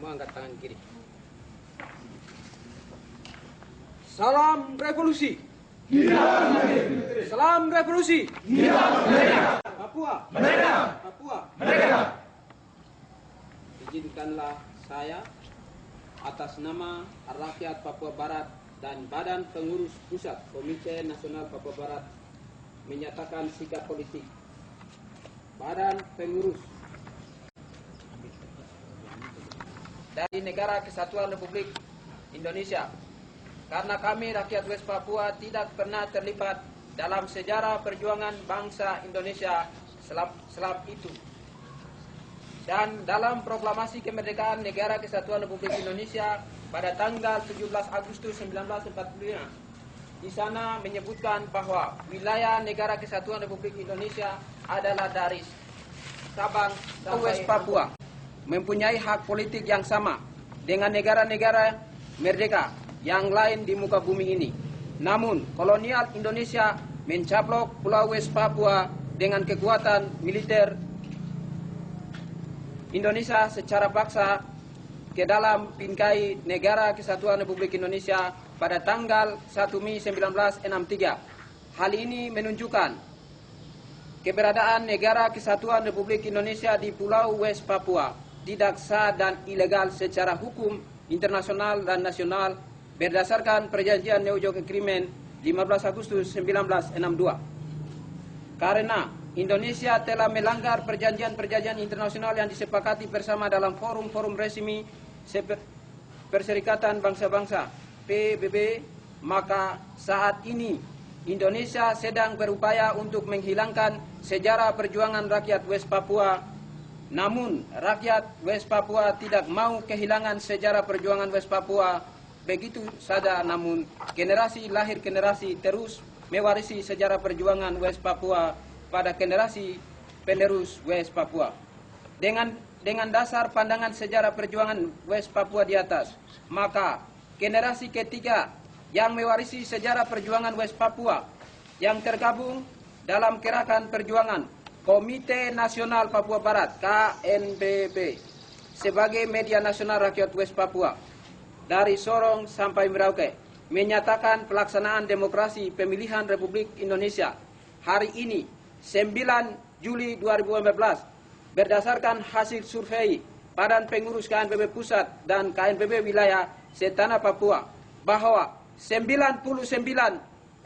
Semua angkat tangan kiri. Salam revolusi. Salam revolusi. Papua. Papua. Izinkanlah saya atas nama rakyat Papua Barat dan Badan Pengurus Pusat Komite Nasional Papua Barat menyatakan sikap politik Badan Pengurus dari Negara Kesatuan Republik Indonesia, karena kami rakyat West Papua tidak pernah terlibat dalam sejarah perjuangan bangsa Indonesia selam itu. Dan dalam proklamasi kemerdekaan Negara Kesatuan Republik Indonesia pada tanggal 17 Agustus 1945, di sana menyebutkan bahwa wilayah Negara Kesatuan Republik Indonesia adalah dari Sabang sampai West Papua, mempunyai hak politik yang sama dengan negara-negara merdeka yang lain di muka bumi ini. Namun, kolonial Indonesia mencaplok Pulau West Papua dengan kekuatan militer Indonesia secara paksa ke dalam bingkai Negara Kesatuan Republik Indonesia pada tanggal 1 Mei 1963. Hal ini menunjukkan keberadaan Negara Kesatuan Republik Indonesia di Pulau West Papua tidak sah dan ilegal secara hukum internasional dan nasional berdasarkan Perjanjian New York Agreement 15 Agustus 1962. Karena Indonesia telah melanggar perjanjian-perjanjian internasional yang disepakati bersama dalam forum-forum resmi Perserikatan Bangsa-Bangsa PBB, maka saat ini Indonesia sedang berupaya untuk menghilangkan sejarah perjuangan rakyat West Papua. Namun, rakyat West Papua tidak mau kehilangan sejarah perjuangan West Papua begitu saja. Namun, generasi lahir generasi terus mewarisi sejarah perjuangan West Papua pada generasi penerus West Papua. Dengan dasar pandangan sejarah perjuangan West Papua di atas, maka generasi ketiga yang mewarisi sejarah perjuangan West Papua yang tergabung dalam gerakan perjuangan Komite Nasional Papua Barat KNPB sebagai media nasional rakyat West Papua dari Sorong sampai Merauke menyatakan pelaksanaan demokrasi pemilihan Republik Indonesia hari ini 9 Juli 2014 berdasarkan hasil survei Badan Pengurus KNPB Pusat dan KNPB Wilayah Setanah Papua bahwa 99%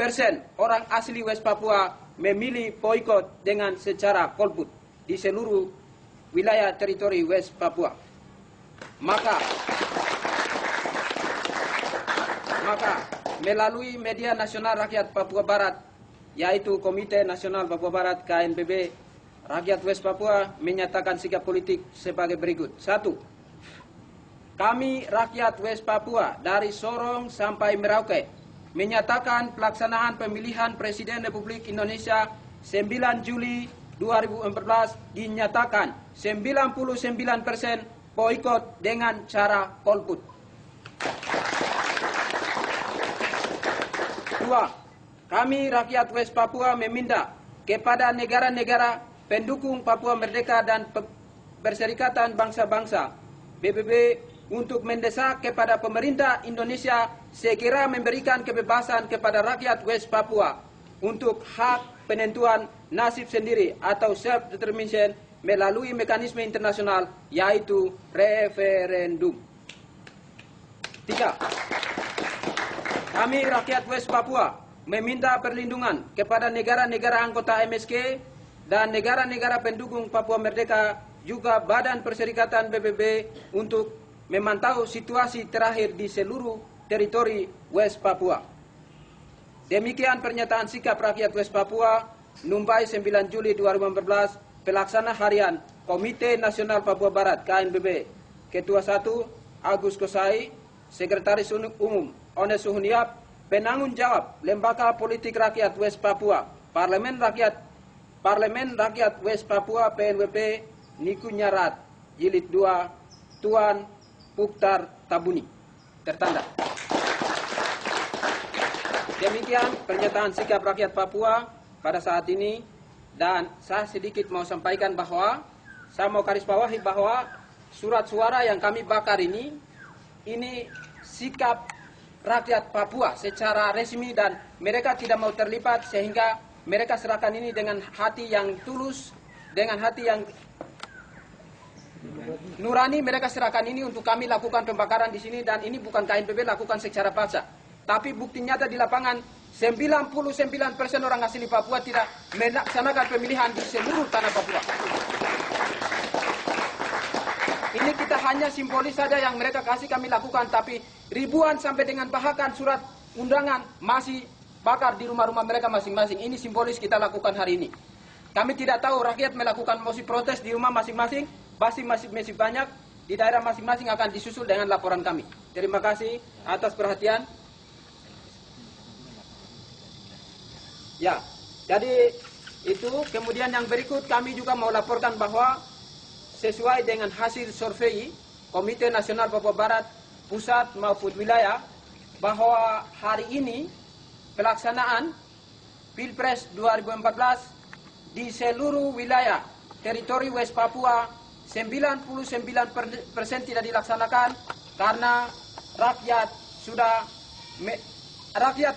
orang asli West Papua memilih boikot dengan secara golput di seluruh wilayah teritori West Papua. Maka melalui media nasional rakyat Papua Barat, yaitu Komite Nasional Papua Barat KNPB, rakyat West Papua menyatakan sikap politik sebagai berikut. 1. Kami rakyat West Papua dari Sorong sampai Merauke menyatakan pelaksanaan pemilihan Presiden Republik Indonesia 9 Juli 2014 dinyatakan 99% boikot dengan cara golput. 2. Kami rakyat West Papua meminta kepada negara-negara pendukung Papua Merdeka dan Perserikatan Bangsa-Bangsa PBB untuk mendesak kepada pemerintah Indonesia segera memberikan kebebasan kepada rakyat West Papua untuk hak penentuan nasib sendiri atau self-determination melalui mekanisme internasional yaitu referendum. 3. Kami rakyat West Papua meminta perlindungan kepada negara-negara anggota MSK dan negara-negara pendukung Papua Merdeka juga Badan Perserikatan PBB untuk memantau situasi terakhir di seluruh teritori West Papua. Demikian pernyataan sikap rakyat West Papua, Numbai 9 Juli 2014, pelaksana harian Komite Nasional Papua Barat KNPB, Ketua 1 Agus Kosai, Sekretaris Umum Ones Suhuniap, penanggung jawab Lembaga Politik Rakyat West Papua, Parlemen Rakyat West Papua PNWP, Niku Nyarat, Jilid 2, Tuan Puktar Tabuni, tertanda. Demikian pernyataan sikap rakyat Papua pada saat ini, dan saya sedikit mau sampaikan bahwa saya mau garis bawahi bahwa surat suara yang kami bakar ini sikap rakyat Papua secara resmi dan mereka tidak mau terlibat sehingga mereka serahkan ini dengan hati yang tulus, dengan hati yang nurani. Mereka serahkan ini untuk kami lakukan pembakaran di sini dan ini bukan KNPB lakukan secara paksa. Tapi bukti nyata di lapangan 99% orang asli Papua tidak melaksanakan pemilihan di seluruh tanah Papua. Ini kita hanya simbolis saja yang mereka kasih kami lakukan, tapi ribuan sampai dengan bahkan surat undangan masih bakar di rumah-rumah mereka masing-masing. Ini simbolis kita lakukan hari ini. Kami tidak tahu rakyat melakukan mosi protes di rumah masing-masing, masih banyak di daerah masing-masing akan disusul dengan laporan kami. Terima kasih atas perhatian. Ya, jadi itu. Kemudian yang berikut kami juga mau laporkan bahwa sesuai dengan hasil survei Komite Nasional Papua Barat pusat maupun wilayah, bahwa hari ini pelaksanaan Pilpres 2014 di seluruh wilayah teritori West Papua 99% tidak dilaksanakan karena rakyat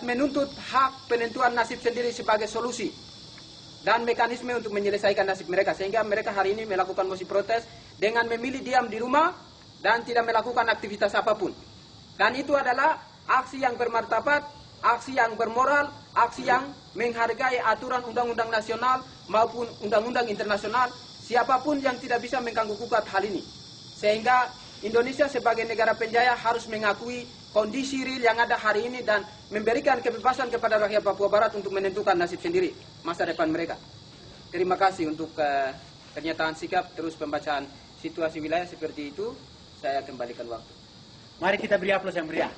menuntut hak penentuan nasib sendiri sebagai solusi dan mekanisme untuk menyelesaikan nasib mereka, sehingga mereka hari ini melakukan mosi protes dengan memilih diam di rumah dan tidak melakukan aktivitas apapun. Dan itu adalah aksi yang bermartabat, aksi yang bermoral, aksi yang menghargai aturan undang-undang nasional maupun undang-undang internasional. Siapapun yang tidak bisa mengganggu-gugat hal ini. Sehingga Indonesia sebagai negara penjaya harus mengakui kondisi real yang ada hari ini dan memberikan kebebasan kepada rakyat Papua Barat untuk menentukan nasib sendiri masa depan mereka. Terima kasih untuk pernyataan sikap terus pembacaan situasi wilayah seperti itu. Saya kembalikan waktu. Mari kita beri aplaus yang meriah.